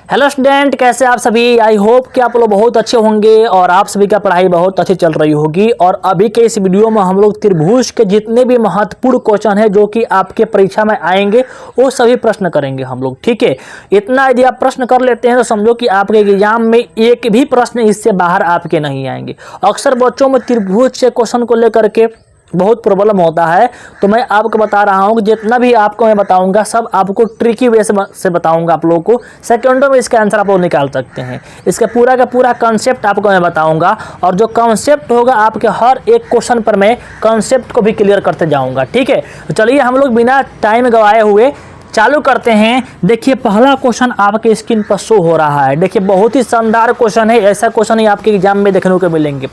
Hello student, कैसे आप सभी। आई होप कि आप लोग बहुत अच्छे होंगे और आप सभी का पढ़ाई बहुत अच्छी चल रही होगी। और अभी के इस वीडियो में हम लोग त्रिभुज के जितने भी महत्वपूर्ण क्वेश्चन है जो कि आपके परीक्षा में आएंगे वो सभी प्रश्न करेंगे हम लोग। ठीक है, इतना यदि आप प्रश्न कर लेते हैं तो समझो कि आपके एग्जाम में एक भी प्रश्न इससे बाहर आपके नहीं आएंगे। अक्सर बच्चों में त्रिभुज से क्वेश्चन को लेकर के बहुत प्रॉब्लम होता है, तो मैं आपको बता रहा हूँ कि जितना भी आपको मैं बताऊंगा सब आपको ट्रिकी वे से बताऊंगा। आप लोगों को सेकंडों में इसका आंसर आप लोग निकाल सकते हैं। इसका पूरा का पूरा कॉन्सेप्ट आपको मैं बताऊंगा और जो कॉन्सेप्ट होगा आपके हर एक क्वेश्चन पर मैं कॉन्सेप्ट को भी क्लियर करते जाऊँगा। ठीक है, तो चलिए हम लोग बिना टाइम गवाए हुए चालू करते हैं। देखिए पहला क्वेश्चन आपके स्क्रीन पर शो हो रहा है। देखिए बहुत ही शानदार क्वेश्चन है, ऐसा क्वेश्चन ही आपके एग्जाम में देखने को मिलेंगे।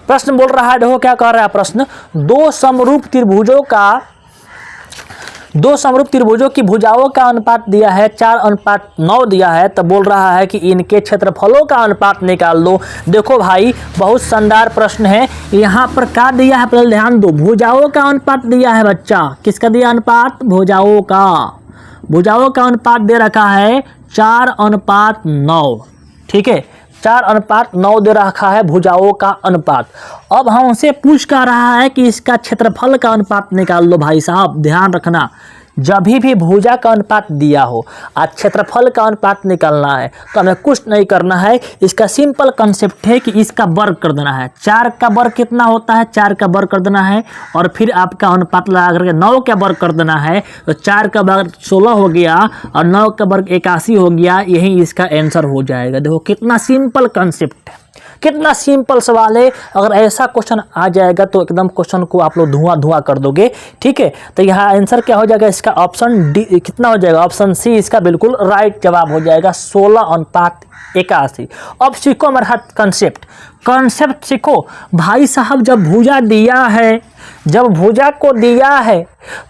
प्रश्न बोल रहा है, देखो क्या कह रहा है प्रश्न, दो समरूप त्रिभुजों की भुजाओं का अनुपात दिया है 4:9 दिया है। तो बोल रहा है कि इनके क्षेत्रफलों का अनुपात निकाल लो। देखो भाई बहुत शानदार प्रश्न है। यहाँ पर क्या दिया है पहले ध्यान दो, भुजाओं का अनुपात दिया है बच्चा। किसका दिया अनुपात? भुजाओं का अनुपात दे रखा है 4:9। ठीक है, 4:9 दे रखा है भुजाओं का अनुपात। अब हमसे पूछ कर रहा है कि इसका क्षेत्रफल का अनुपात निकाल लो। भाई साहब ध्यान रखना, जब भी भुजा का अनुपात दिया हो और क्षेत्रफल का अनुपात निकालना है तो हमें कुछ नहीं करना है। इसका सिंपल कंसेप्ट है कि इसका वर्ग कर देना है। 4 का वर्ग कितना होता है? 4 का वर्ग कर देना है और फिर आपका अनुपात लगा करके 9 का वर्ग कर देना है। तो 4 का वर्ग 16 हो गया और 9 का वर्ग 81 हो गया। यही इसका आंसर हो जाएगा। देखो कितना सिंपल कंसेप्ट है, कितना सिंपल सवाल है। अगर ऐसा क्वेश्चन आ जाएगा तो एकदम क्वेश्चन को आप लोग धुआं कर दोगे। ठीक है, तो यहाँ आंसर क्या हो जाएगा इसका? ऑप्शन डी कितना हो जाएगा? ऑप्शन सी इसका बिल्कुल राइट जवाब हो जाएगा, 16:81। अब सीखो हमारे हाथ कंसेप्ट सीखो भाई साहब। जब भुजा दिया है, जब भुजा को दिया है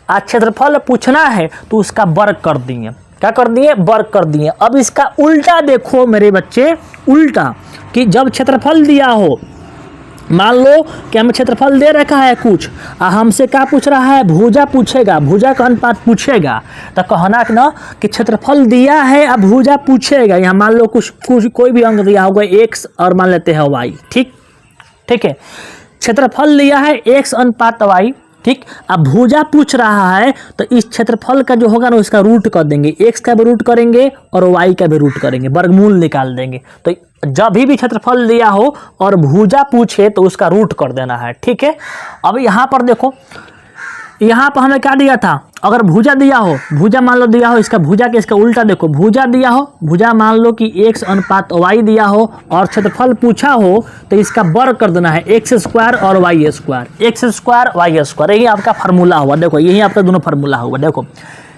और क्षेत्रफल पूछना है तो उसका वर्ग कर दिए। क्या कर दिए? वर्ग कर दिए। अब इसका उल्टा देखो मेरे बच्चे, उल्टा कि जब क्षेत्रफल दिया हो, मान लो कि हमें क्षेत्रफल दे रखा है कुछ, हमसे क्या पूछ रहा है? भुजा पूछेगा, भुजा का अनुपात पूछेगा। तो कहना कि ना कि क्षेत्रफल दिया है अब भुजा पूछेगा। यहाँ मान लो कुछ कोई भी अंक दिया होगा x और मान लेते हैं y। ठीक है, क्षेत्रफल दिया है x:y। ठीक, अब भुजा पूछ रहा है तो इस क्षेत्रफल का जो होगा ना उसका रूट कर देंगे। x का भी रूट करेंगे और y का भी रूट करेंगे, वर्गमूल निकाल देंगे। तो जब भी क्षेत्रफल दिया हो और भुजा पूछे तो उसका रूट कर देना है। ठीक है, अब यहाँ पर देखो, यहाँ पर हमें क्या दिया था? अगर भुजा दिया हो, भुजा मान लो दिया हो, इसका भुजा के इसका उल्टा देखो, भुजा दिया हो, भुजा मान लो कि x:y दिया हो और क्षेत्रफल पूछा हो तो इसका वर्ग कर देना है, x² और y²। यही आपका फार्मूला हुआ। देखो यही आपका दोनों फार्मूला हुआ। देखो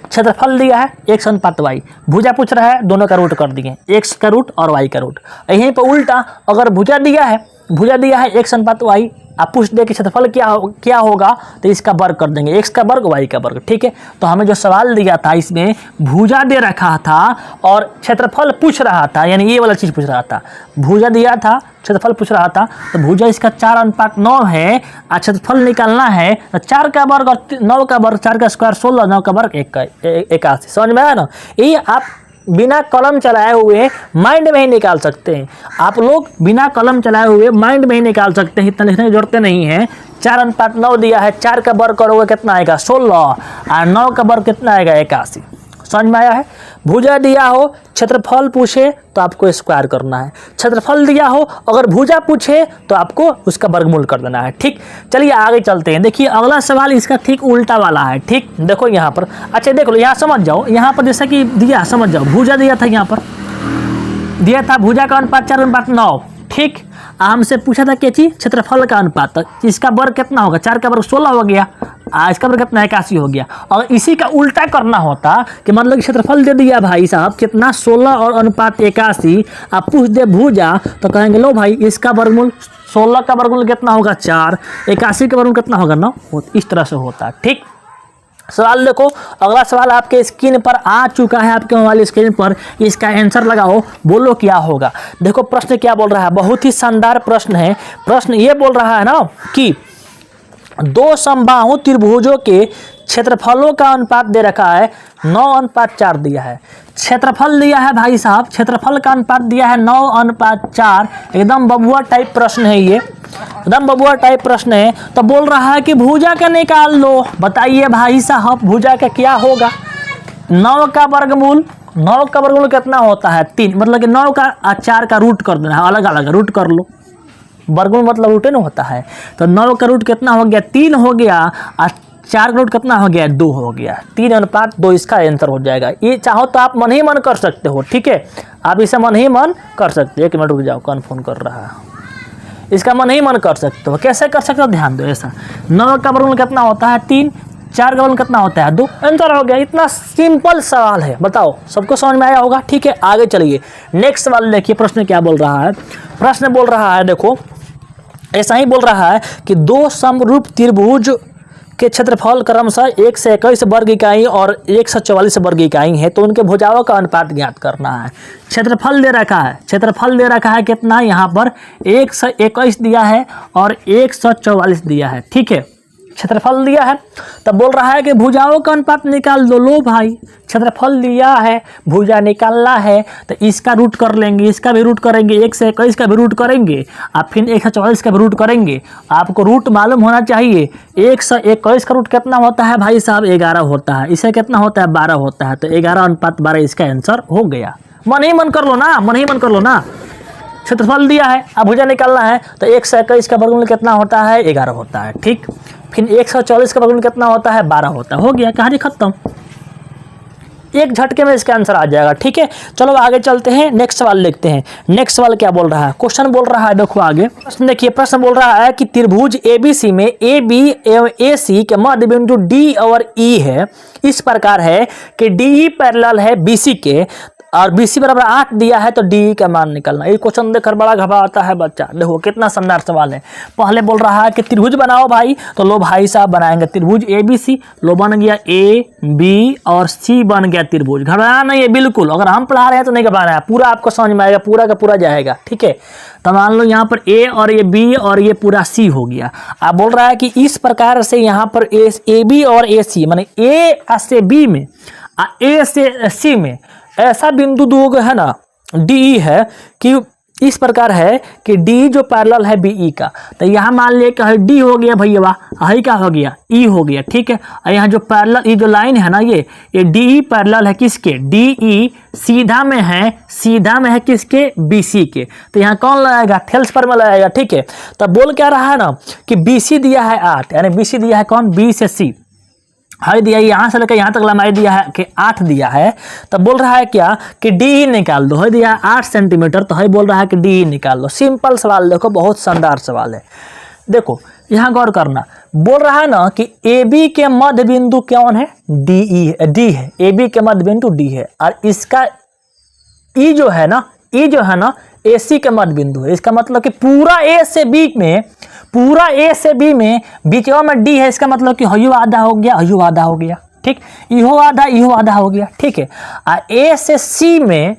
क्षेत्रफल दिया है x:y, भुजा पूछ रहा है, दोनों का रूट कर दिए, x का रूट और y का रूट। यहीं पर उल्टा अगर भुजा दिया है x:y, आप पूछ दे कि क्षेत्रफल क्या होगा तो इसका वर्ग कर देंगे, x का वर्ग y का वर्ग। ठीक है, तो हमें जो सवाल दिया था इसमें भुजा दे रखा था और क्षेत्रफल पूछ रहा था, यानी ये वाला चीज़ पूछ रहा था। भुजा दिया था, क्षेत्रफल पूछ रहा था, तो भुजा इसका 4:9 है और क्षेत्रफल निकालना है तो 4 का वर्ग और 9 का वर्ग, 4 का स्क्वायर 16, 9 का वर्ग 81। समझ में आया ना? ये आप बिना कलम चलाए हुए माइंड में ही निकाल सकते हैं। आप लोग बिना कलम चलाए हुए माइंड में ही निकाल सकते हैं, इतना लिखने की जरूरत नहीं है। 4:9 दिया है, 4 का वर्ग करोगे कितना आएगा? 16 और 9 का वर्ग कितना आएगा? 81। समझ में आया है? भुजा दिया हो, क्षेत्रफल पूछे तो आपको स्क्वायर करना है। क्षेत्रफल दिया हो अगर भुजा पूछे तो आपको उसका वर्गमूल कर देना है। ठीक, चलिए आगे चलते हैं। देखिए अगला सवाल इसका ठीक उल्टा वाला है। ठीक, देखो यहाँ पर, अच्छा देख लो, यहाँ समझ जाओ। यहाँ पर जैसा कि दिया, समझ जाओ, भुजा दिया था, यहाँ पर दिया था भुजा का अनुपात 4:9। ठीक, हमसे पूछा था क्या चीज? क्षेत्रफल का अनुपात। इसका वर्ग कितना होगा? 4 का वर्ग 16 हो गया, इसका वर्ग कितना? 81 हो गया। और इसी का उल्टा करना होता कि मतलब क्षेत्रफल दे दिया भाई साहब कितना? 16 और अनुपात 81, आप पूछ दे भुजा तो कहेंगे लो भाई इसका वर्गमूल 16 का वर्गमूल कितना होगा? 4, 81 का वर्गमूल कितना होगा? 9। इस तरह से होता है। ठीक, सवाल देखो, अगला सवाल आपके स्क्रीन पर आ चुका है, आपके मोबाइल स्क्रीन पर। इसका आंसर लगाओ, बोलो क्या होगा। देखो प्रश्न क्या बोल रहा है, बहुत ही शानदार प्रश्न है। प्रश्न ये बोल रहा है ना कि दो समबाहु त्रिभुजों के क्षेत्रफलों का अनुपात दे रखा है 9:4 दिया है। क्षेत्रफल दिया है भाई साहब, क्षेत्रफल का अनुपात दिया है 9:4। एकदम बबुआ टाइप प्रश्न है ये, एकदम बबुआ टाइप प्रश्न है। तो बोल रहा है कि भुजा का निकाल लो। बताइए भाई साहब भुजा का क्या होगा। 9 का वर्गमूल, 9 का वर्गमूल कितना होता है 3, मतलब कि 9 का 4 का रूट कर देना है, अलग अलग रूट कर लो। वर्गमूल मतलब रूट ना होता है। तो 9 का रूट कितना हो गया 3 हो गया, और 4 का रूट कितना हो गया 2 हो गया। 3:2 इसका आंसर हो जाएगा। ये चाहो तो आप मन ही मन कर सकते हो, ठीक है, आप इसे मन ही मन कर सकते हो। 1 मिनट रुक जाओ, कौन फोन कर रहा है। इसका मन ही मन कर सकते हो। कैसे कर सकते हो ध्यान दो। ऐसा 9 का वर्गमूल कितना होता है 3, 4 का वर्गमूल कितना होता है 2, आंसर हो गया। इतना सिंपल सवाल है, बताओ सबको समझ में आया होगा। ठीक है, आगे चलिए नेक्स्ट सवाल देखिए। प्रश्न क्या बोल रहा है, प्रश्न बोल रहा है, देखो ऐसा ही बोल रहा है कि 2 समरूप त्रिभुज के क्षेत्रफल क्रमशः 1 से 21 वर्ग इकाई और 1 से 44 वर्ग इकाई है, तो उनके भुजाओं का अनुपात ज्ञात करना है। क्षेत्रफल दे रखा है, क्षेत्रफल दे रखा है कितना, यहाँ पर 1 से 21 दिया है और 1 से 44 दिया है। ठीक है, क्षेत्रफल दिया है, तब बोल रहा है कि भुजाओं का अनुपात निकाल दो। लो भाई, क्षेत्रफल दिया है, भुजा निकालना है, तो इसका रूट कर लेंगे, इसका भी रूट करेंगे, 1 से 21 का भी रूट करेंगे, आप फिर 1 से 44 का भी रूट करेंगे। आपको रूट मालूम होना चाहिए। 1 से 21 का रूट कितना होता है भाई साहब 11 होता है, इसे कितना होता है 12 होता है, तो 11:12 इसका आंसर हो गया। मन ही मन कर लो ना, मन ही मन कर लो ना। क्षेत्रफल दिया है, अब भुजा निकालना है, तो 1 से 21 का वर्गमूल कितना होता है 11 होता है। ठीक, फिर 140 का वर्गमूल कितना होता है 12 होता है। हो गया, कहानी खत्म, एक झटके में इसका आंसर आ जाएगा। ठीक है, चलो आगे चलते हैं, नेक्स्ट सवाल देखते हैं। नेक्स्ट सवाल क्या बोल रहा है, क्वेश्चन बोल रहा है, देखो आगे प्रश्न देखिए। प्रश्न बोल रहा है कि त्रिभुज ABC में AB एवं AC के मध्य बिंदु D और E है, इस प्रकार है कि DE पैरेलल है BC के और BC बराबर 8 दिया है, तो DE का मान निकालना। ये क्वेश्चन देखकर बड़ा घबराता है बच्चा। देखो कितना शानदार सवाल है। पहले बोल रहा है कि त्रिभुज बनाओ भाई, तो लो भाई साहब बनाएंगे त्रिभुज ABC। लो बन गया A B और C बन गया त्रिभुज। घबराना नहीं है बिल्कुल, अगर हम पढ़ा रहे हैं तो नहीं घबराना है, पूरा आपको समझ में आएगा, पूरा का पूरा जाएगा। ठीक है, तो मान लो यहाँ पर A और ये B और ये पूरा C हो गया। आप बोल रहा है कि इस प्रकार से यहाँ पर AB और AC माने A से B में A से C में ऐसा बिंदु दो है ना DE है कि इस प्रकार है कि DE जो पैरेलल है BE का, तो यहाँ मान लिया कि D हो गया भैया, हाई का हो गया E हो गया। ठीक है, और यहाँ जो पैरेलल ये जो लाइन है ना ये DE पैरेलल है किसके DE सीधा में है, सीधा में है किसके BC के, तो यहाँ कौन लगाएगा थेल्स पर में लगाएगा। ठीक है, तो बोल क्या रहा है ना कि BC दिया है 8, यानी BC दिया है कौन B से C, हाई दिया यहाँ से लेकर यहाँ तक लंबाई दिया है कि 8 दिया है, तब बोल रहा है क्या कि DE निकाल दो। हाई दिया है 8 सेंटीमीटर, तो हाई बोल रहा है कि DE निकाल दो। सिंपल सवाल, देखो बहुत शानदार सवाल है। देखो यहाँ गौर करना, बोल रहा है ना कि AB के मध्य बिंदु कौन है D है, AB के मध्य बिंदु D है, और इसका E जो है ना AC के मध्य बिंदु है। इसका मतलब कि पूरा A से B में, पूरा A से B में बीचवा में D है, इसका मतलब कि हयो आधा हो गया, हयो आधा हो गया। ठीक, इहो आधा हो गया। ठीक है, A से C में,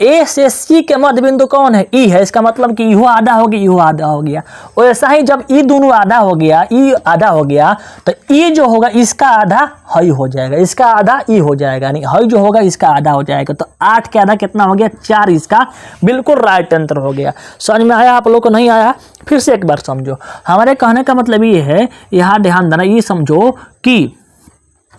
A से C के मध्य बिंदु कौन है E है, इसका मतलब कि इहो आधा हो गया, इहो आधा हो गया। वैसा ही जब E दोनों आधा हो गया, E आधा हो गया, तो E जो होगा इसका आधा हई हो जाएगा, इसका आधा E हो जाएगा, यानी हई जो होगा इसका आधा हो जाएगा। तो 8 के आधा कितना हो गया 4, इसका बिल्कुल राइट आंसर हो गया। समझ में आया आप लोग को, नहीं आया फिर से एक बार समझो। हमारे कहने का मतलब ये है, यहाँ ध्यान देना, ये समझो कि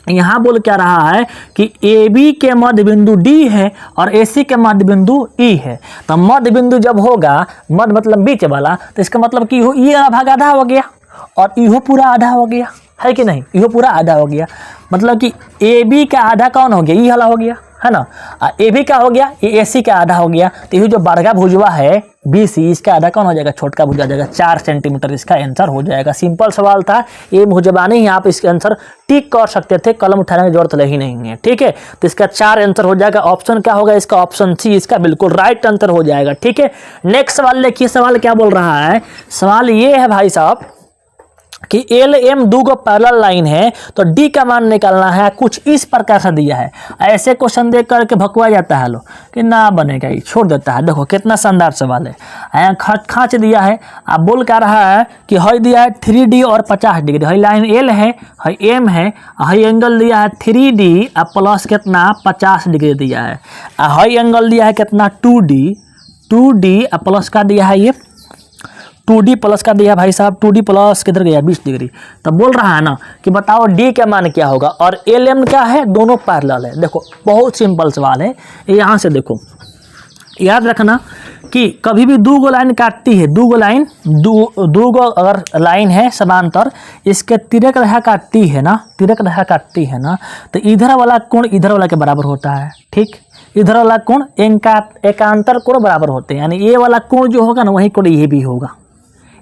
यहाँ बोल क्या रहा है कि AB के मध्य बिंदु D है और AC के मध्य बिंदु E है। तो मध्य बिंदु जब होगा, मध्य मतलब बीच वाला, तो इसका मतलब कि ये भाग आधा हो गया और इहो पूरा आधा हो गया, है कि नहीं, इहो पूरा आधा हो गया। मतलब कि AB का आधा कौन हो गया, ई वाला हो गया, है ना। AB का हो गया, ये AC का आधा हो गया, तो ये जो बड़का भुजवा है BC, इसका आधा कौन हो जाएगा, छोटका भुजा जाएगा। 4 सेंटीमीटर इसका आंसर हो जाएगा। सिंपल सवाल था, ये भुजबानी ही आप इसके आंसर टिक कर सकते थे, कलम उठाने की जरूरत ही नहीं है। ठीक है, तो इसका 4 आंसर हो जाएगा। ऑप्शन क्या होगा इसका, ऑप्शन C इसका बिल्कुल राइट आंसर हो जाएगा। ठीक है, नेक्स्ट सवाल देखिए, सवाल क्या बोल रहा है। सवाल ये है भाई साहब, कि एल एम दो गो पैरेलल लाइन है तो डी का मान निकालना है, कुछ इस प्रकार से दिया है। ऐसे क्वेश्चन देख करके भकुआ जाता है लोग कि ना बनेगा, ये छोड़ देता है। देखो कितना शानदार सवाल है, यहाँ खाँच दिया है। आप बोल क्या रहा है कि हई दिया है 3D और 50 डिग्री, हई लाइन एल है, हई एम है, हई एंगल दिया है 3D और प्लस कितना 50 डिग्री दिया है, हई एंगल दिया है कितना 2D और प्लस का दिया है ये 2D प्लस का दिया भाई साहब, 2D प्लस किधर गया 20 डिग्री। तब बोल रहा है ना कि बताओ डी का मान क्या होगा, और एल एम क्या है, दोनों पैरेलल है। देखो बहुत सिंपल सवाल है, यहाँ से देखो याद रखना कि कभी भी दो गो लाइन काटती है, दो गो अगर लाइन है समांतर, इसके तिरक रेखा काटती है ना, तो इधर वाला कोण इधर वाला के बराबर होता है, ठीक। इधर वाला कोण एकांतर कोण बराबर होते हैं, यानी ये वाला कोण जो होगा ना वही कोण ये भी होगा,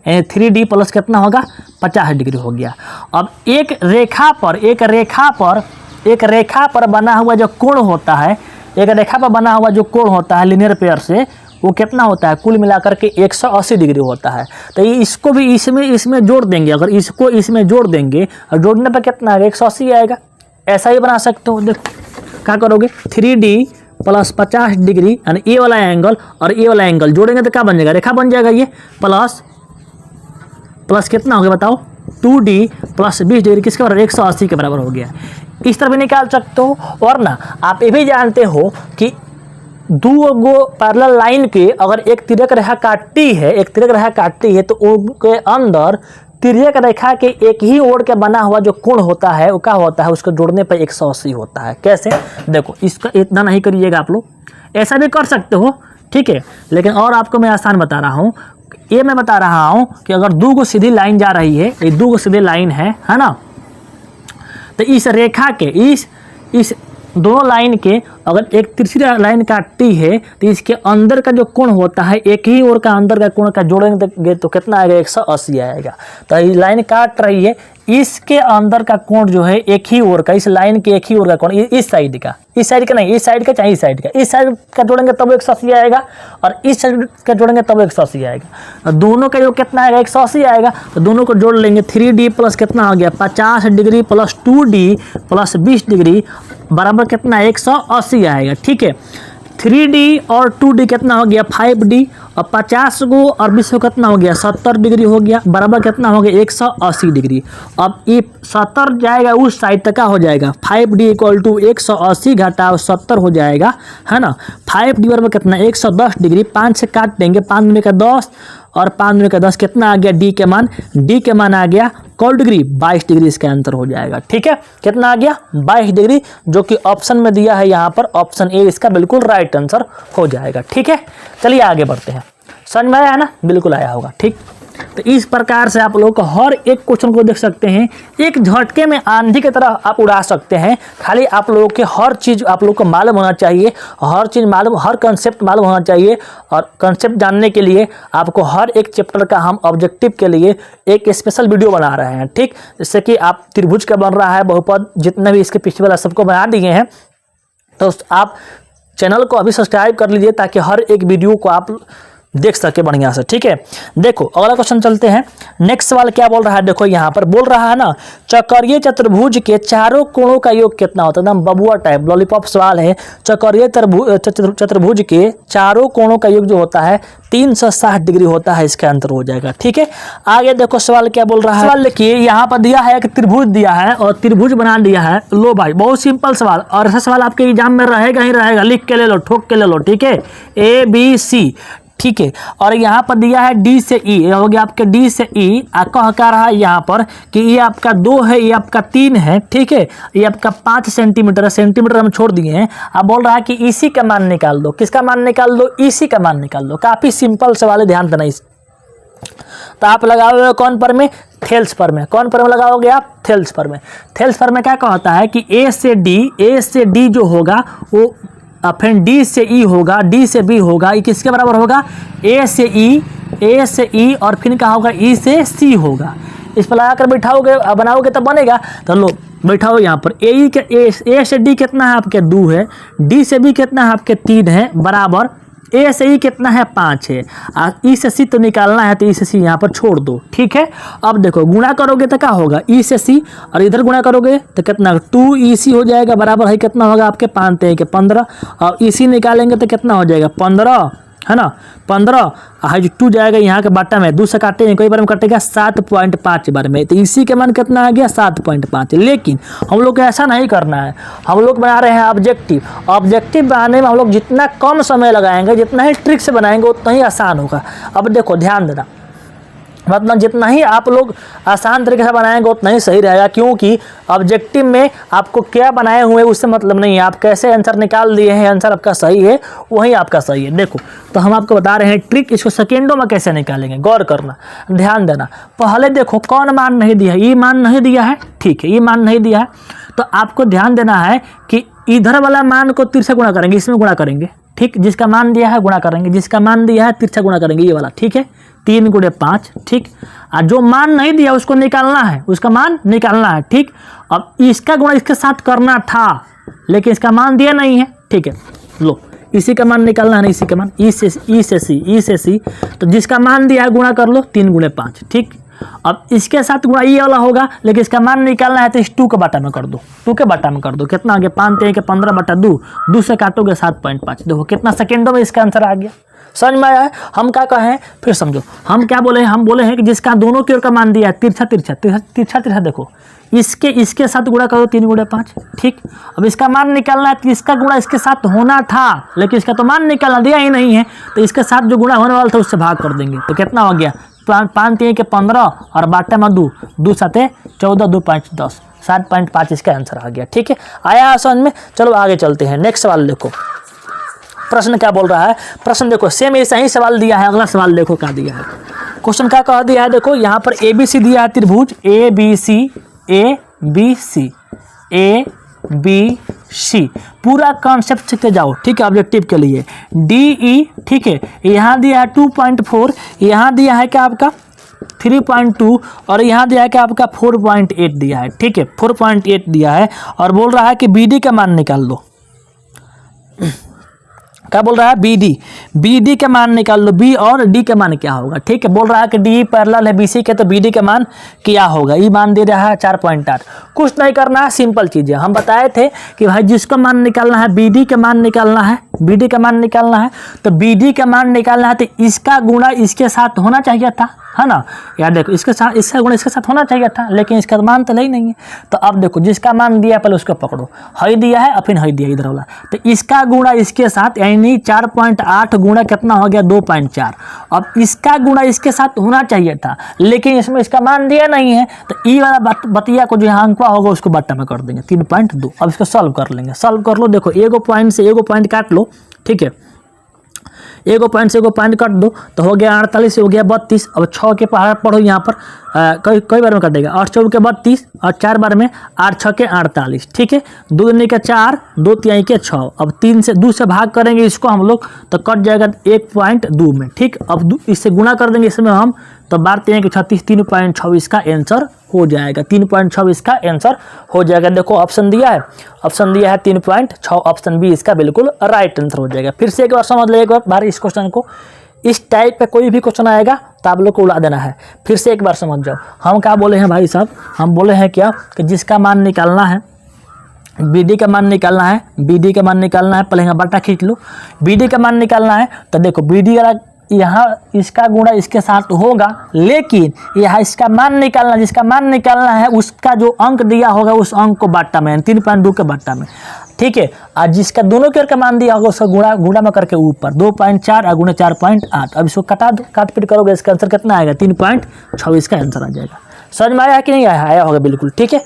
यानी 3D प्लस कितना होगा 50 डिग्री हो गया। अब एक रेखा पर बना हुआ जो कोण होता है, एक रेखा पर बना हुआ जो कोण होता है लीनियर पेयर से, वो कितना होता है, कुल मिलाकर के 180 डिग्री होता है। तो ये इसको भी इसमें जोड़ देंगे, अगर इसको इसमें जोड़ देंगे और जोड़ने पर कितना आएगा 180 आएगा। ऐसा ही बना सकते हो, देखो क्या करोगे 3D प्लस 50 डिग्री यानी ए वाला एंगल और ए वाला एंगल जोड़ेंगे तो क्या बन जाएगा, रेखा बन जाएगा ये, प्लस कितना हो गया बताओ 2D प्लस 20 डिग्री किसके बराबर 180 के बराबर हो गया। इस तरह भी निकाल सकते हो। और ना आप ये भी जानते हो कि दो गो पैरेलल लाइन के अगर एक तिर्यक रेखा काटती है तो उनके अंदर तिर्यक रेखा के एक ही ओर के बना हुआ जो कोण होता है वो क्या होता है, उसको जोड़ने पर 180 होता है। कैसे, देखो इसका इतना नहीं करिएगा आप लोग, ऐसा भी कर सकते हो, ठीक है, लेकिन और आपको मैं आसान बता रहा हूँ। ये मैं बता रहा हूँ कि अगर दो गो सीधी लाइन जा रही है, ये दो गो सीधी लाइन है ना, तो इस रेखा के इस दोनों लाइन के अगर एक तिरछी लाइन काटती है तो इसके अंदर का जो कोण होता है, एक ही ओर का अंदर का कोण का जोड़ेंगे तो कितना आएगा 180 आएगा। तो ये लाइन काट रही है, इसके अंदर का कोण जो है एक ही ओर का, इस लाइन के एक ही ओर का कोण, इस साइड का नहीं, इस साइड का चाहे इस साइड का जोड़ेंगे तब 180 आएगा, और इस साइड का जोड़ेंगे तब 180 आएगा। दोनों का जो कितना आएगा 180 आएगा, तो दोनों को जोड़ लेंगे 3D प्लस कितना हो गया 50 degree plus 2D plus 20 degree बराबर कितना 180 आएगा, ठीक है। 3D और 2D कितना हो गया 5D और 50 को और 20 को कितना हो गया 70 डिग्री हो गया, बराबर कितना हो गया 180 डिग्री। अब ये 70 जाएगा उस साइड तक, का हो जाएगा 5D इक्वल टू 180 घटाओ 70 हो जाएगा, है ना। 5D बराबर कितना 110 डिग्री, 5 से काट देंगे, 5 दूनी का 10 और 5 दूनी का 10, कितना आ गया डी के मान आ गया कौन डिग्री 22 डिग्री, इसका आंसर हो जाएगा, ठीक है। कितना आ गया 22 डिग्री, जो कि ऑप्शन में दिया है यहाँ पर, ऑप्शन ए इसका बिल्कुल राइट आंसर हो जाएगा, ठीक है। चलिए आगे बढ़ते हैं, समझ में आया ना, बिल्कुल आया होगा, ठीक। तो इस प्रकार से आप लोग को हर एक क्वेश्चन को देख सकते हैं, एक झटके में आंधी की तरह आप उड़ा सकते हैं। खाली आप लोगों के हर चीज़ आप लोग को मालूम होना चाहिए, हर कंसेप्ट मालूम होना चाहिए। और कंसेप्ट जानने के लिए आपको हर एक चैप्टर का हम ऑब्जेक्टिव के लिए एक स्पेशल वीडियो बना रहे हैं, ठीक। जैसे कि आप त्रिभुज का बन रहा है, बहुपद जितने भी इसके पीछे वाला सबको बना दिए हैं, तो आप चैनल को अभी सब्सक्राइब कर लीजिए ताकि हर एक वीडियो को आप देख सके बढ़िया से, ठीक है। देखो अगला क्वेश्चन चलते हैं। नेक्स्ट सवाल क्या बोल रहा है, देखो यहाँ पर बोल रहा है ना, चक्रीय चतुर्भुज के चारों कोणों का योग कितना होता है। एकदम बबुआ टाइप लॉलीपॉप सवाल है। चक्रीय चतुर्भुज के चारों कोणों का योग जो होता है 360 डिग्री होता है, इसका आंसर हो जाएगा, ठीक है। आगे देखो सवाल क्या बोल रहा है। सवाल देखिए यहाँ पर दिया है, एक त्रिभुज दिया है और त्रिभुज बना दिया है। लो भाई बहुत सिंपल सवाल, और ऐसा सवाल आपके एग्जाम में रहेगा ही रहेगा, लिख के ले लो, ठोक के ले लो, ठीक है। ABC, ठीक है। और यहाँ पर दिया है D से E, हो गया आपके D से E। कह रहा है यहाँ पर कि ये आपका 2 है, ये आपका 3 है, ठीक है। ये आपका 5 सेंटीमीटर है, सेंटीमीटर हम छोड़ दिए हैं। अब बोल रहा है कि EC का मान निकाल दो। किसका मान निकाल दो, EC का मान निकाल दो। काफ़ी सिंपल सवाल है, ध्यान देना। इस तो आप लगाओगे कौन पर में, थेल्स पर में। कौन पर में लगाओगे आप, थेल्स पर में। थेल्स पर में क्या कहता है कि A से D जो होगा वो फिर D से E होगा, D से B होगा, ये किसके बराबर होगा, A से E और फिर क्या होगा E से C होगा। इस पर लगा कर बैठाओगे बनाओगे तब बनेगा। तो लो बैठाओ यहाँ पर A से D कितना है आपके 2 है, D से B कितना है आपके 3 है, बराबर ए से ई कितना है 5 है, ई से सी तो निकालना है, तो ई से सी यहाँ पर छोड़ दो, ठीक है। अब देखो गुणा करोगे तो क्या होगा, ई से सी, और इधर गुणा करोगे तो कितना 2EC हो जाएगा, बराबर है कितना होगा आपके 5 के 15, और EC निकालेंगे तो कितना हो जाएगा 15, है ना 15, जो 2 जाएगा यहाँ के बाटा में, 2 से काटेंगे कई बार में कटेगा 7.5 बार में, तो इसी के मान कितना आ गया 7.5। लेकिन हम लोग को ऐसा नहीं करना है, हम लोग बना रहे हैं ऑब्जेक्टिव। ऑब्जेक्टिव बनाने में हम लोग जितना कम समय लगाएंगे, जितना ही ट्रिक से बनाएंगे उतना ही आसान होगा। अब देखो ध्यान देना, मतलब जितना ही आप लोग आसान तरीके से बनाएंगे उतना ही सही रहेगा, क्योंकि ऑब्जेक्टिव में आपको क्या बनाए हुए उससे मतलब नहीं है, आप कैसे आंसर निकाल दिए हैं, आंसर आपका सही है वही आपका सही है। देखो तो हम आपको बता रहे हैं ट्रिक, इसको सेकेंडों में कैसे निकालेंगे, गौर करना, ध्यान देना। पहले देखो कौन मान नहीं दिया है, ये मान नहीं दिया है, ठीक है, ये मान नहीं दिया है, तो आपको ध्यान देना है कि इधर वाला मान को 3 से गुणा करेंगे, इसमें गुणा करेंगे, ठीक, जिसका मान दिया है गुणा करेंगे, जिसका मान दिया है 3 से गुणा करेंगे, ये वाला, ठीक है, 3 × 5, ठीक। और जो मान नहीं दिया उसको निकालना है, उसका मान निकालना है, ठीक। अब इसका गुणा इसके साथ करना था, लेकिन इसका मान दिया नहीं है, ठीक है, लो इसी का मान निकालना है ना, इसी का मान, ई से सी, तो जिसका मान दिया है गुणा कर लो 3 × 5, ठीक। अब इसके साथ गुणा ये वाला होगा, लेकिन इसका मान निकालना है तो इस 2 के बाटा में कर दो, 2 के बाटा में कर दो, कितना आ गया 5 के 15 बटा 2, 2 से काटोगे 7.5, देखो कितना सेकेंडों में इसका आंसर आ गया। समझ में आया है? हम क्या कहें फिर समझो, हम क्या बोले हैं, हम बोले हैं कि जिसका दोनों की ओर का मान दिया है तिरछा, देखो इसके साथ गुणा करो 3 × 5, ठीक। अब इसका मान निकालना है तो इसका गुणा इसके साथ होना था, लेकिन इसका तो मान निकालना दिया ही नहीं है, तो इसके साथ जो गुणा होने वाला था उससे भाग कर देंगे, तो कितना हो गया 5 के 15 और बाटा में 2, 2 7 14, 2 5 10, 7.5 इसका आंसर आ गया, ठीक है। आया समझ में? चलो आगे चलते हैं, नेक्स्ट सवाल देखो, प्रश्न क्या बोल रहा है, प्रश्न देखो सेम ऐसा ही सवाल दिया है, अगला सवाल देखो क्या दिया है, क्वेश्चन क्या कह दिया है, देखो यहाँ पर ABC दिया है, त्रिभुज ABC पूरा कॉन्सेप्ट सीखते जाओ, ठीक है, ऑब्जेक्टिव के लिए DE, ठीक है, यहाँ दिया है 2.4, यहाँ दिया है क्या आपका 3.2, और यहाँ दिया है कि आपका 4.8 दिया है, ठीक है, 4.8 दिया है, और बोल रहा है कि BD का मान निकाल लो। क्या बोल रहा है, BD का मान निकाल लो, B और D का मान क्या होगा, ठीक है। बोल रहा है कि DE पैरेलल है BC के, तो BD का मान क्या होगा, ये मान दे रहा है 4.8। कुछ नहीं करना है, सिंपल चीज़ है, हम बताए थे कि भाई जिसका मान निकालना है BD का मान निकालना है, BD का मान निकालना है, तो BD का मान निकालना है तो इसका गुणा इसके साथ होना चाहिए था, है ना यार, देखो इसके साथ इसका गुणा इसके साथ होना चाहिए था, लेकिन इसका मान तो नहीं है। तो अब देखो जिसका मान दिया पहले उसको पकड़ो, हई दिया है और फिर हई दिया इधर वाला, तो इसका गुणा इसके साथ, यानी 4.8 गुणा कितना हो गया 2.4। अब इसका गुणा इसके साथ होना चाहिए था, लेकिन इसमें इसका मान दिया नहीं है, तो ई वाला बतिया को जो यहाँ अंकवा होगा उसको बट्टा में कर देंगे 3.2। अब इसको सॉल्व कर लेंगे, सॉल्व कर लो, देखो एगो पॉइंट से एगो पॉइंट काट लो, ठीक है, एगो पॉइंट से एगो पॉइंट काट दो तो हो गया 48, हो गया 32। अब 6 के पहाड़ पढ़ो यहाँ पर, कई बार में कटेगा, 8 4 के 32 और 4 बार में 8 6 के 48, ठीक है, 2 दूनी के 4, 2 3 के 6। अब 3 से 2 से भाग करेंगे इसको हम लोग तो कट जाएगा 1.2 में, ठीक। अब इससे गुणा कर देंगे इसमें हम, तो 12 3 के 36, 3.26 का आंसर हो जाएगा, 3.26 का आंसर हो जाएगा। देखो ऑप्शन दिया है 3.6, ऑप्शन बी इसका बिल्कुल राइट आंसर हो जाएगा। फिर से एक बार समझ लो, एक बार इस क्वेश्चन को, इस टाइप पे कोई भी क्वेश्चन आएगा तो आप लोग को उड़ा देना है। फिर से एक बार समझ जाओ, हम क्या बोले हैं भाई साहब, हम बोले हैं क्या कि जिसका मान निकालना है BD का मान निकालना है, BD का मान निकालना है, पहले यहाँ बट्टा खींच लो, BD का मान निकालना है, तो देखो BD वाला यहाँ इसका गुणा इसके साथ होगा, लेकिन यहाँ इसका मान निकालना, जिसका मान निकालना है उसका जो अंक दिया होगा उस अंक को बाटा में 3.2 के बाटा में, ठीक है। और जिसका दोनों के ओर का मान दिया होगा उसका गुणा में करके ऊपर 2.4 और गुणे 4.8। अब इसको काट पीट करोगे, इसका आंसर कितना आएगा 3.26 का आंसर आ जाएगा। समझ में आया कि नहीं आया? आया होगा बिल्कुल, ठीक है।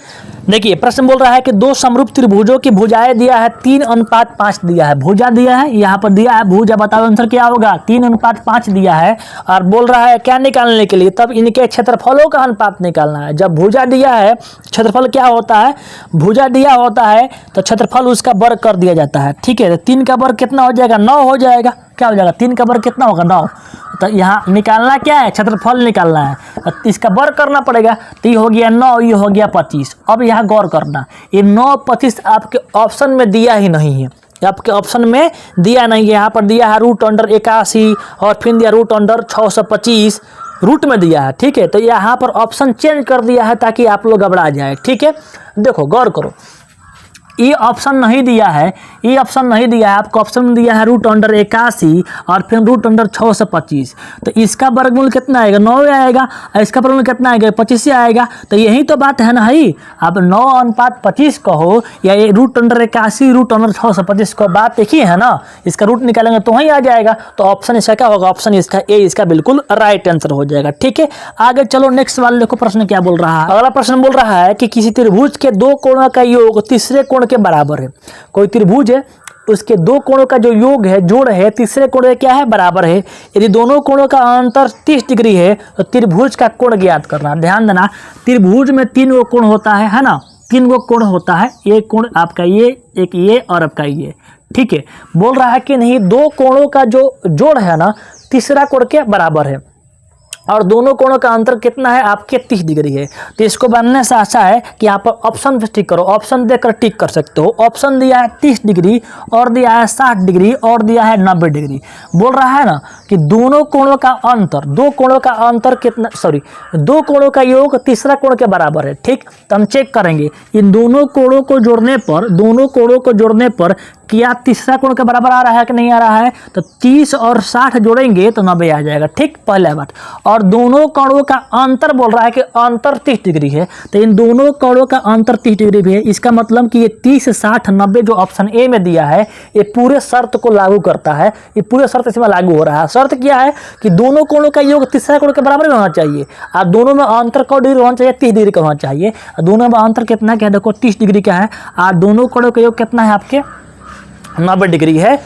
देखिए प्रश्न बोल रहा है कि दो समरूप त्रिभुजों की भुजाएं दिया है 3:5 दिया है, भुजा दिया है, यहाँ पर दिया है भुजा, बताओ आंसर क्या होगा, 3:5 दिया है। और बोल रहा है क्या निकालने के लिए, तब इनके क्षेत्रफलों का अनुपात निकालना है। जब भुजा दिया है, क्षेत्रफल क्या होता है, भुजा दिया होता है तो क्षेत्रफल उसका वर्ग कर दिया जाता है, ठीक है। 3 का वर्ग कितना हो जाएगा, 9 हो जाएगा। क्या हो जाएगा, 3 का वर्ग कितना होगा, 9। तो यहाँ निकालना क्या है, क्षेत्रफल निकालना है, इसका वर्ग करना पड़ेगा। तो ये हो गया 9, ये हो गया 25। अब यहाँ गौर करना, ये 9 25 आपके ऑप्शन में दिया ही नहीं है, आपके ऑप्शन में दिया नहीं है। यहाँ पर दिया है रूट अंडर 81 और फिर दिया रूट अंडर 625 रूट में दिया है, ठीक है। तो यहाँ पर ऑप्शन चेंज कर दिया है ताकि आप लोग घबरा जाए, ठीक है। देखो गौर करो, ये ऑप्शन नहीं दिया है, ये ऑप्शन नहीं दिया है, आपको ऑप्शन दिया है रूट अंडर 81 और फिर रूट अंडर 625। तो इसका वर्गमूल कितना आएगा, 9 आएगा, और इसका वर्गमूल कितना आएगा, 25 आएगा। तो यही तो बात है ना भाई, आप 9:25 कहो या ये रूट अंडर 81 रूट अंडर 625 को, बात देखिए है ना। इसका रूट निकालेंगे तो वहीं आ जाएगा। तो ऑप्शन इसका क्या होगा, ऑप्शन इसका ए इसका बिल्कुल राइट आंसर हो जाएगा, ठीक है। आगे चलो नेक्स्ट वाले देखो प्रश्न क्या बोल रहा है। अगला प्रश्न बोल रहा है कि किसी त्रिभुज के दो कोणों का योग तीसरे कोण के बराबर है। कोई त्रिभुज है, उसके दो कोणों का जो योग है, जोड़ है, तीसरे कोण में क्या है, बराबर है। यदि दोनों कोणों का अंतर 30 डिग्री है तो त्रिभुज का कोण ज्ञात करना। ध्यान देना, त्रिभुज में 3 गो कोण होता है ना, 3 गो कोण होता है। एक कोण आपका ये, एक ये और आपका ये, ठीक है। बोल रहा है कि नहीं, दो कोणों का जो जोड़ है ना तीसरा कोण के बराबर है और दोनों कोणों का अंतर कितना है, आपके 30 डिग्री है। तो इसको बनने से अच्छा है कि आप ऑप्शन पे टिक करो, ऑप्शन देकर टिक कर सकते हो। ऑप्शन दिया है 30 डिग्री और दिया है 60 डिग्री और दिया है 90 डिग्री। बोल रहा है ना कि दोनों कोणों का अंतर, दो कोणों का अंतर कितना, सॉरी, दो कोणों का योग तीसरा कोण के बराबर है, ठीक। तो हम चेक करेंगे इन दोनों कोणों को जोड़ने पर, दोनों कोणों को जोड़ने पर क्या तीसरा कोण के बराबर आ रहा है कि नहीं आ रहा है। तो 30 और 60 जोड़ेंगे तो 90 आ जाएगा, ठीक, पहला बात। और दोनों कोणों का अंतर बोल रहा है कि अंतर 30 डिग्री है। तो इन दोनों कोणों का अंतर 30 डिग्री भी है। इसका मतलब कि ये 30, 60, 90 जो ऑप्शन ए में दिया है ये पूरे शर्त को लागू करता है, ये पूरे शर्त इसमें लागू हो रहा है। शर्त क्या है कि दोनों कोणों का योग तीसरा कोण के बराबर में होना चाहिए और दोनों में अंतर का डिग्री होना चाहिए, 30 डिग्री का होना चाहिए। दोनों में अंतर कितना क्या है, देखो 30 डिग्री का है और दोनों कोणों का योग कितना है, आपके 90 डिग्री है,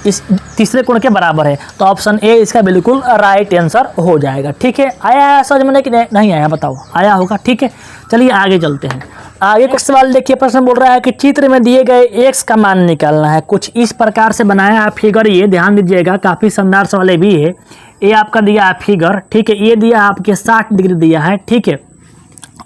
इस तीसरे कोण के बराबर है। तो ऑप्शन ए इसका बिल्कुल राइट आंसर हो जाएगा, ठीक है। आया समझ में कि नहीं आया, बताओ, आया होगा, ठीक है। चलिए आगे चलते हैं। आगे का सवाल देखिए, प्रश्न बोल रहा है कि चित्र में दिए गए x का मान निकालना है। कुछ इस प्रकार से बनाया है फिगर, ये ध्यान दीजिएगा, काफ़ी शानदार सवाल भी है। ये आपका दिया है फिगर, ठीक है। ये दिया आपके 60 डिग्री दिया है, ठीक है।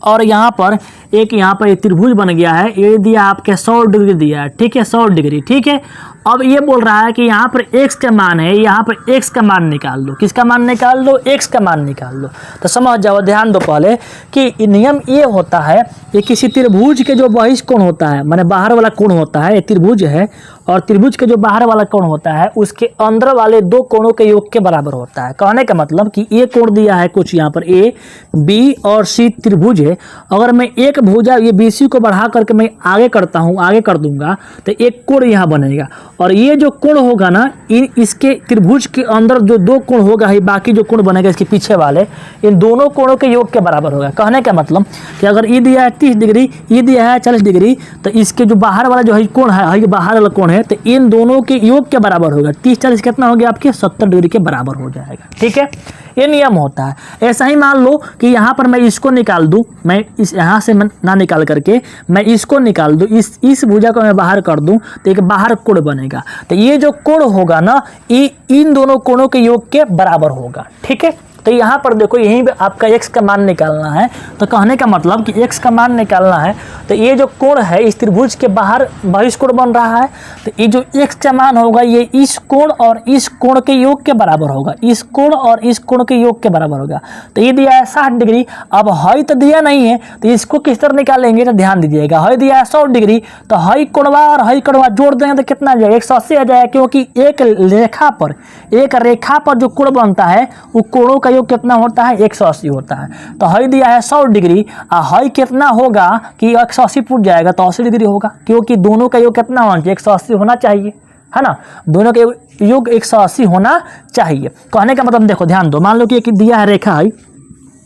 और यहाँ पर एक यहाँ पर त्रिभुज बन गया है, ये दिया आपके 100 डिग्री दिया है, ठीक है, 100 डिग्री, ठीक है। अब ये बोल रहा है कि यहाँ पर x का मान है, यहाँ पर x का मान निकाल लो। किसका मान निकाल लो, x का मान निकाल लो। तो समझ जाओ, ध्यान दो पहले कि नियम ये होता है, ये किसी त्रिभुज के जो बहिष्कोण होता है, माने बाहर वाला कोण होता है, ये त्रिभुज है और त्रिभुज के जो बाहर वाला कोण होता है उसके अंदर वाले दो कोणों के योग के बराबर होता है। कहने का मतलब कि ये कोण दिया है कुछ यहाँ पर ए, बी और सी त्रिभुज है। अगर मैं एक भुजा ये BC को बढ़ा करके मैं आगे करता हूँ, आगे कर दूंगा तो एक कोण यहाँ बनेगा और ये जो कोण होगा ना, इसके त्रिभुज के अंदर जो दो कोण होगा ही, बाकी जो कोण बनेगा इसके पीछे वाले, इन दोनों कोणों के योग के बराबर होगा। कहने का मतलब कि अगर ये दिया है 30 डिग्री, ये दिया है 40 डिग्री, तो इसके जो बाहर वाला जो है कोण है, ये बाहर वाला कोण है, तो इन दोनों के योग के बराबर होगा। 30, 40 कितना हो गया आपके 70 डिग्री के बराबर हो जाएगा, ठीक है। ये नियम होता है। ऐसा ही मान लो कि यहाँ पर मैं इसको निकाल दूँ, मैं इस यहाँ से ना निकाल करके मैं इसको निकाल दूँ, इस भुजा को मैं बाहर कर दूँ तो एक बाहर कोण बनेगा। तो ये जो कोण होगा ना, ये इन दोनों कोणों के योग के बराबर होगा, ठीक है। तो यहाँ पर देखो, यहीं पे आपका x का मान निकालना है। तो कहने का मतलब कि x का मान निकालना है, तो ये जो कोण है इस त्रिभुज के बाहर बहिष्कोण बन रहा है, तो ये जो x का मान होगा ये इस कोण और इस कोण के योग के बराबर होगा, इस कोण और इस कोण के योग के बराबर होगा। तो ये दिया है 60 डिग्री, अब हाई तो दिया नहीं है, तो इसको किस तरह निकालेंगे, तो ध्यान दीजिएगा। हाई दिया है 100 डिग्री, तो हाई कोणवा और हाई कोणवा जोड़ देंगे तो कितना आ जाएगा, 180 आ जाएगा, क्योंकि एक रेखा पर जो कोण बनता है वो कोणों का योग कितना होता है, 180 होता है। तो हाई दिया है 100 डिग्री, हाई कितना होगा कि 180 फुट जाएगा तो 80 डिग्री होगा, क्योंकि दोनों का योग कितना होना चाहिए, 180 होना चाहिए, है ना। दोनों का योग 180 होना चाहिए। कहने का मतलब देखो, ध्यान दो, मान लो कि एक दिया है रेखा है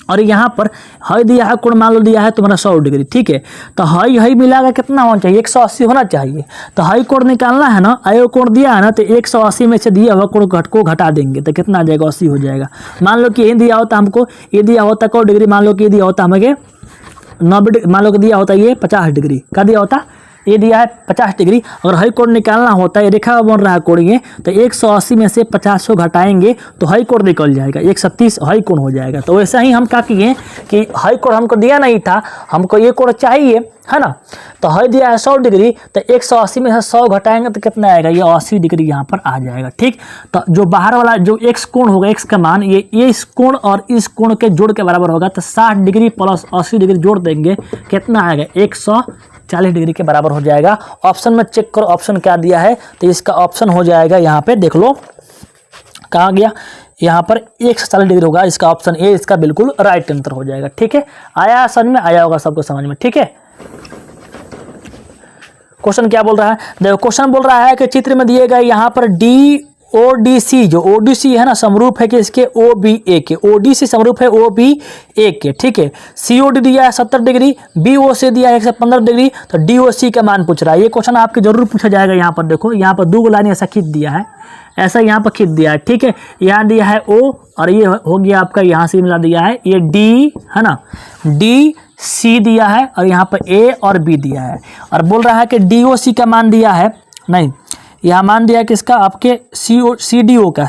और यहाँ पर हाई दिया है, कोण मान लो दिया है तुम्हारा 100 डिग्री, ठीक है। तो हाई मिलाकर कितना होना चाहिए, 180 होना चाहिए। तो हाई कोण निकालना है ना, आयो कोण दिया है ना, तो 180 में से दिया हुआ कोण को घटा देंगे तो कितना आ जाएगा, 80 हो जाएगा। मान लो कि ये दिया होता हमको, ये दिया होता 100 डिग्री, मान लो कि ये दिया होता हमें 90 डिग्री, मान लो कि दिया होता ये 50 डिग्री, क्या दिया होता, ये दिया है 50 डिग्री। अगर हाई कोण निकालना होता है, ये रेखा बन रहा है कोण ये, तो 180 में से 50 को घटाएंगे तो हाई कोण निकल जाएगा, 130 हाई कोण हो जाएगा। तो वैसा ही हम क्या किए कि हाई कोण हमको दिया नहीं था, हमको ये कोण चाहिए, है ना। तो हाई दिया है 100 डिग्री, तो 180 में से 100 घटाएंगे तो कितना आएगा, ये 80 डिग्री यहाँ पर आ जाएगा। ठीक, तो जो बाहर वाला जो एक्स कोण होगा, एक्स का मान ये इस कोण और इस कोण के जोड़ के बराबर होगा, तो 60 डिग्री प्लस 80 डिग्री जोड़ देंगे, कितना आएगा, 140 डिग्री के बराबर हो जाएगा। ऑप्शन में चेक करो ऑप्शन क्या दिया है, तो इसका ऑप्शन हो जाएगा यहाँ पे देख लो, कहाँ गया, यहाँ पर 140 डिग्री होगा, इसका ऑप्शन ए इसका बिल्कुल राइट आंसर हो जाएगा। ठीक है, आया समझ में, आया होगा सबको समझ में। ठीक है, क्वेश्चन क्या बोल रहा है, देखो क्वेश्चन बोल रहा है कि चित्र में दिए गए यहाँ पर ODC, जो ODC है ना, समरूप है कि इसके OBA के, ODC समरूप है OBA के। ठीक है, COD दिया है 70 डिग्री, BOC दिया है 115 डिग्री, तो DOC का मान पूछ रहा है। ये क्वेश्चन आपके जरूर पूछा जाएगा। यहाँ पर देखो, यहाँ पर 2 लाइन ऐसा खींच दिया है, ऐसा यहाँ पर खींच दिया है। ठीक है, यहाँ दिया है O और ये हो गया आपका, यहाँ से मिला दिया है ये D, है ना, DC दिया है और यहाँ पर A और B दिया है, और बोल रहा है कि DOC का मान दिया है, नहीं यहाँ मान दिया है किसका, आपके CDO का,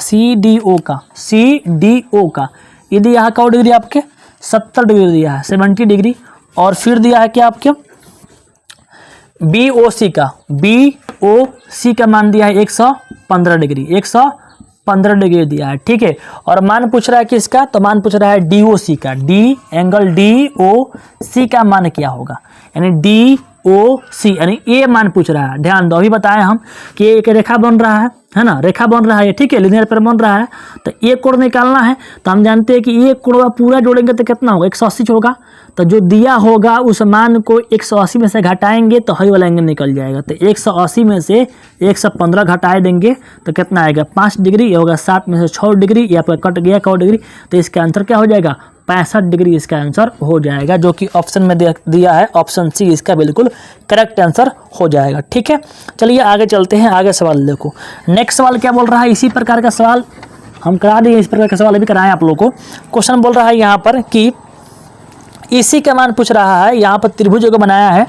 ये दिया है 100 डिग्री, आपके 70 डिग्री दिया है, 70 डिग्री, और फिर दिया है क्या आपके BOC का मान दिया है 115 डिग्री, 115 डिग्री दिया है। ठीक है, और मान पूछ रहा है किसका, तो मान पूछ रहा है DOC का, एंगल DOC का मान क्या होगा, यानी DOC यानी ये मान पूछ रहा है। ध्यान दो, अभी बताएं हम कि एक रेखा बन रहा है ना, रेखा बन रहा है, ठीक है, लीनियर पर बन रहा है, तो ये कोण निकालना है। तो हम जानते हैं कि ये कोण पूरा जोड़ेंगे तो कितना होगा, 180 होगा। तो जो दिया होगा उस मान को 180 में से घटाएंगे तो हाई वाला एंगल निकल जाएगा। तो 180 में से 115 घटाए देंगे तो कितना आएगा, 5 डिग्री, ये होगा 7 में से 6 डिग्री, ये आपका कट गया 100 डिग्री, तो इसका आंसर क्या हो जाएगा, 65 डिग्री इसका आंसर हो जाएगा, जो कि ऑप्शन में दिया है, ऑप्शन सी इसका बिल्कुल करेक्ट आंसर हो जाएगा। ठीक है, चलिए आगे चलते हैं, आगे सवाल देखो। नेक्स्ट सवाल क्या बोल रहा है, इसी प्रकार का सवाल हम करा दिए, इस प्रकार का सवाल अभी कराएं आप लोगों को। क्वेश्चन बोल रहा है यहाँ पर कि इसी का मान पूछ रहा है, यहाँ पर त्रिभुज को बनाया है,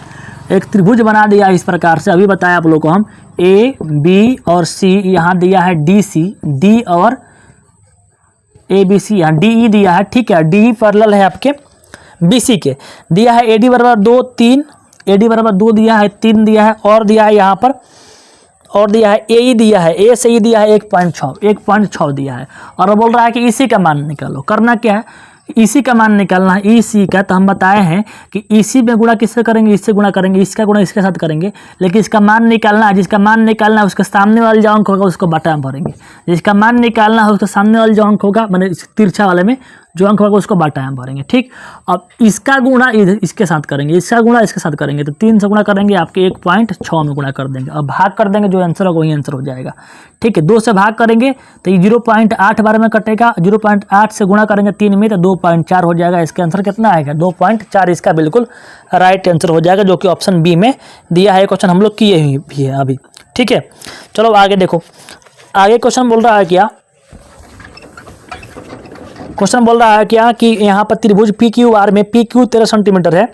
एक त्रिभुज बना दिया इस प्रकार से, अभी बताया आप लोगों को हम, A, B और C, यहाँ दिया है DC, D और ABC, यहाँ DE दिया है। ठीक है, DE पैरेलल है आपके BC के, दिया है AD बराबर 2, 3, AD बराबर 2 दिया है, 3 दिया है, और दिया है यहाँ पर, और दिया है AE दिया है, A से E दिया है 1.6 दिया है, और बोल रहा है कि इसी का मान निकालो। करना क्या है, इसी का मान निकालना है, इसी का। तो हम बताए हैं कि इसी में गुणा किससे करेंगे, इससे गुणा करेंगे, इसका गुणा इसके साथ करेंगे, लेकिन इसका मान निकालना है, जिसका मान निकालना है उसके सामने वाले जो अंक होगा उसको बटा में भरेंगे, जिसका मान निकालना है उसके सामने वाले जो अंक होगा, मैंने तिरछा वाले में जो अंक होगा उसको बाटा में भरेंगे। ठीक, अब इसका गुणा इसके साथ करेंगे, इसका गुणा इसके साथ करेंगे, तो 3 से गुणा करेंगे, आपके 1.6 में गुणा कर देंगे, अब भाग कर देंगे, जो आंसर होगा वही आंसर हो जाएगा। ठीक है, 2 से भाग करेंगे तो ये 0.8 बार में कटेगा, 0.8 से गुणा करेंगे 3 में तो 2.4 हो जाएगा। इसका आंसर कितना आएगा, 2.4 इसका बिल्कुल राइट आंसर हो जाएगा, जो कि ऑप्शन बी में दिया है। क्वेश्चन हम लोग किए हुए भी है अभी। ठीक है, चलो आगे देखो, आगे क्वेश्चन बोल रहा है क्या, क्वेश्चन बोल रहा है क्या कि यहाँ पर त्रिभुज PQR में PQ 13 सेंटीमीटर है,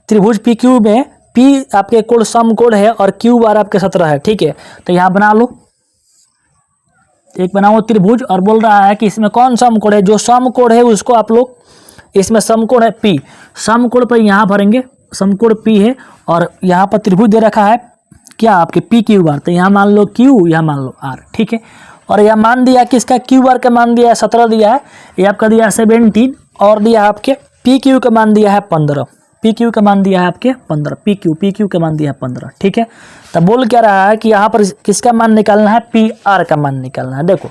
त्रिभुज PQ में P आपके कोण समकोण है और QR आपके 17 है। ठीक है, तो यहाँ बना लो, एक बनाओ त्रिभुज, और बोल रहा है कि इसमें कौन समकोण है, जो समकोण है उसको आप लोग, इसमें समकोण है P, समकोण पर यहाँ भरेंगे, समकोण P है, और यहाँ पर त्रिभुज दे रखा है क्या आपके PQR, तो यहाँ मान लो Q, यहाँ मान लो R। ठीक है, और यह मान दिया कि इसका QR का मान दिया है 17 दिया है, ये आपका दिया है 17, और दिया है आपके PQ का मान दिया है 15, PQ का मान दिया है आपके 15, PQ का मान दिया है 15। ठीक है, तब बोल क्या रहा है कि यहाँ पर किसका मान निकालना है, PR का मान निकालना है। देखो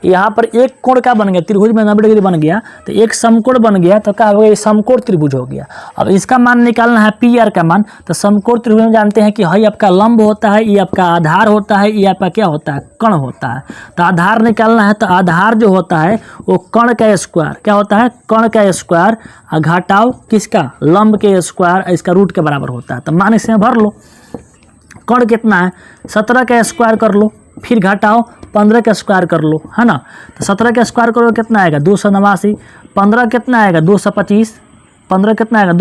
यहाँ पर एक कोण का बन गया, त्रिभुज में 90 डिग्री बन गया, तो एक समकोण बन गया, तो क्या हो गया, ये समकोण त्रिभुज हो गया। अब इसका मान निकालना है PR का मान, तो समकोण त्रिभुज में जानते हैं कि ये आपका लंब होता है, ये आपका आधार होता है, ये आपका क्या होता है, कर्ण होता है। तो आधार निकालना है, तो आधार जो होता है वो कर्ण का स्क्वायर, क्या होता है, कर्ण का स्क्वायर, घटाओ किसका, लंब के स्क्वायर, इसका रूट के बराबर होता है। तो मान इसमें भर लो, कर्ण कितना है, 17 का स्क्वायर कर लो, फिर घटाओ 15 का स्क्वायर कर लो, है ना। तो 17 का स्क्वायर करो कितना आएगा, 289, 15 कितना आएगा, 225, 15 कितना आएगा,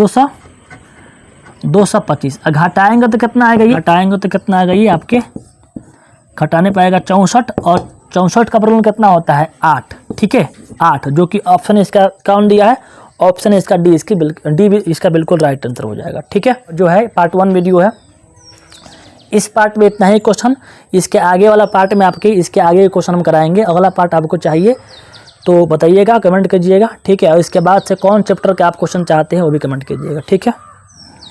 225। घटाएंगे तो कितना आएगा ये, घटाएंगे तो कितना आएगा ये आपके, घटाने पाएगा 64, और 64 का प्रॉब्लम कितना होता है 8, ठीक है 8, जो कि ऑप्शन इसका कौन दिया है, ऑप्शन इसका डी, डी इसका बिल्कुल राइट आंसर हो जाएगा, ठीक है। जो है पार्ट 1 वीडियो है, इस पार्ट में इतना ही क्वेश्चन, इसके आगे वाला पार्ट में आपके इसके आगे क्वेश्चन हम कराएंगे। अगला पार्ट आपको चाहिए तो बताइएगा, कमेंट कीजिएगा, ठीक है। और इसके बाद से कौन चैप्टर के आप क्वेश्चन चाहते हैं वो भी कमेंट कीजिएगा, ठीक है।